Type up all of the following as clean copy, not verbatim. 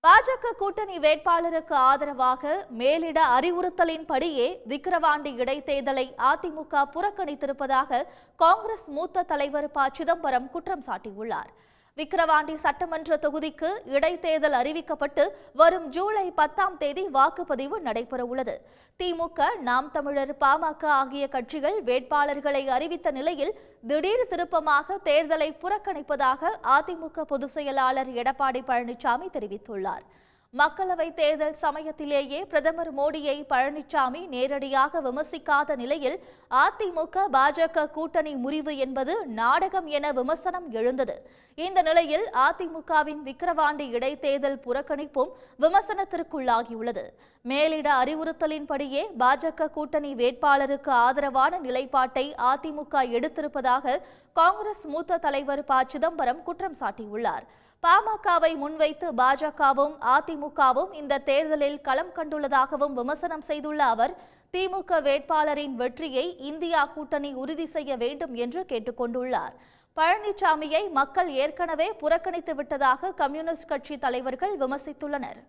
பாஜக கூட்டணி வேட்பாளருக்கு ஆதரவாக மேலிட அறிவுறுத்தலின்படியே விக்கிரவாண்டி இடைத்தேர்தலை அதிமுக புறக்கணித்திருப்பதாக காங்கிரஸ் மூத்த தலைவர் ப. சிதம்பரம் குற்றம் சாட்டியுள்ளார். விக்கிரவாண்டி சட்டமன்ற தொகுதிக்கு இடைத்தேர்தல் அறிவிக்கப்பட்டு வரும் ஜூலை 10ஆம் தேதி வாக்குப்பதிவு நடைபெறவுள்ளது. திமுக, நாம் தமிழர், பாமக ஆகிய கட்சிகள் வேட்பாளர்களை அறிவித்த நிலையில் திடீர் திருப்பமாக தேர்தலை புறக்கணிப்பதாக அதிமுக பொதுச் செயலாளர் எடப்பாடி பழனிசாமி தெரிவித்துள்ளார். மக்களவைத் தேர்தல் சமயத்திலேயே பிரதமர் மோடியை பழனிசாமி நேரடியாக விமர்சிக்காத நிலையில் அதிமுக பாஜக கூட்டணி முறிவு என்பது நாடகம் என விமர்சனம் எழுந்தது. இந்த நிலையில் அதிமுகவின் விக்கிரவாண்டி இடைத்தேர்தல் புறக்கணிப்பும் விமர்சனத்திற்குள்ளாகியுள்ளது. மேலிட அறிவுறுத்தலின்படியே பாஜக கூட்டணி வேட்பாளருக்கு ஆதரவான நிலைப்பாட்டை அதிமுக எடுத்திருப்பதாக காங்கிரஸ் மூத்த தலைவர் ப. சிதம்பரம் குற்றம் சாட்டியுள்ளார். பாமகவை முன்வைத்து பாஜகவும் அதிமுகவும் இந்த தேர்தலில் களம் கண்டுள்ளதாகவும் விமர்சனம் செய்துள்ள அவர், திமுக வேட்பாளரின் வெற்றியை இந்தியா கூட்டணி உறுதி செய்ய வேண்டும் என்று கேட்டுக் கொண்டுள்ளார். பழனிசாமியை மக்கள் ஏற்கனவே புறக்கணித்து விட்டதாக கம்யூனிஸ்ட் கட்சி தலைவர்கள் விமர்சித்துள்ளனர்.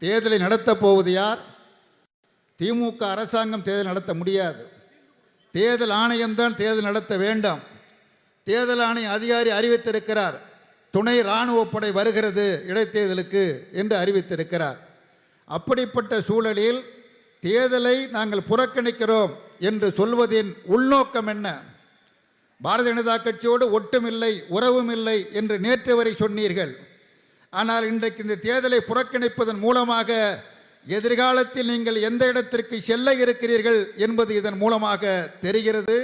தேர்தலை நடத்தப் போவது யார்? திமுக அரசாங்கம் தேர்தல் நடத்த முடியாது. தேர்தல் ஆணையம்தான் தேர்தல் நடத்த வேண்டாம். தேர்தல் ஆணைய அதிகாரி அறிவித்திருக்கிறார், துணை இராணுவப்படை வருகிறது இடைத்தேர்தலுக்கு என்று அறிவித்திருக்கிறார். அப்படிப்பட்ட சூழலில் தேர்தலை நாங்கள் புறக்கணிக்கிறோம் என்று சொல்வதின் உள்நோக்கம் என்ன? பாரதிய ஜனதா கட்சியோடு ஒட்டுமில்லை, உறவும் இல்லை என்று நேற்று வரை சொன்னீர்கள். ஆனால் இன்றைக்கு இந்த தேர்தலை புறக்கணிப்பதன் மூலமாக எதிர்காலத்தில் நீங்கள் எந்த இடத்திற்கு செல்ல இருக்கிறீர்கள் என்பது இதன் மூலமாக தெரிகிறது.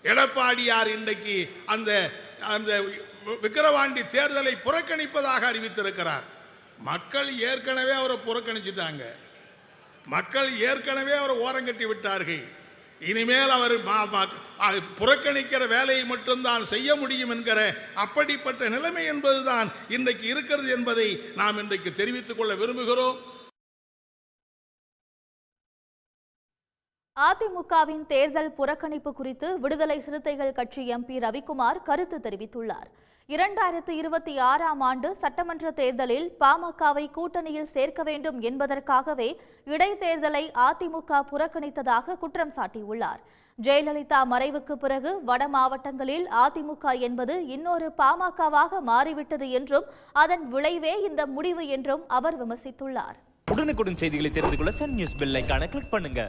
எடப்பாடியார் இன்றைக்கு அந்த விக்கிரவாண்டி தேர்தலை புறக்கணிப்பதாக அறிவித்திருக்கிறார். மக்கள் ஏற்கனவே அவரை புறக்கணிச்சிட்டாங்க. மக்கள் ஏற்கனவே அவரை ஓரங்கட்டி விட்டார்கள். இனிமேல் அவர் புறக்கணிக்கிற வேலையை மட்டும்தான் செய்ய முடியும் என்கிற அப்படிப்பட்ட நிலைமை என்பதுதான் இன்றைக்கு இருக்கிறது என்பதை நாம் இன்றைக்கு தெரிவித்துக் கொள்ள விரும்புகிறோம். அதிமுகவின் தேர்தல் புறக்கணிப்பு குறித்து விடுதலை சிறுத்தைகள் கட்சி எம்பி ரவிக்குமார் கருத்து தெரிவித்துள்ளார். 2026ஆம் ஆண்டு சட்டமன்ற தேர்தலில் பாமகவை கூட்டணியில் சேர்க்க வேண்டும் என்பதற்காகவே இடைத்தேர்தலை அதிமுக புறக்கணித்ததாக குற்றம் சாட்டியுள்ளார். ஜெயலலிதா மறைவுக்கு பிறகு வட மாவட்டங்களில் அதிமுக என்பது இன்னொரு பாமகவாக மாறிவிட்டது என்றும் அதன் விளைவே இந்த முடிவு என்றும் அவர் விமர்சித்துள்ளார். உடனுக்குடன் செய்திகளை தெரிந்து கொள்ள சன் நியூஸ் பெல் ஐகானை கிளிக் பண்ணுங்க.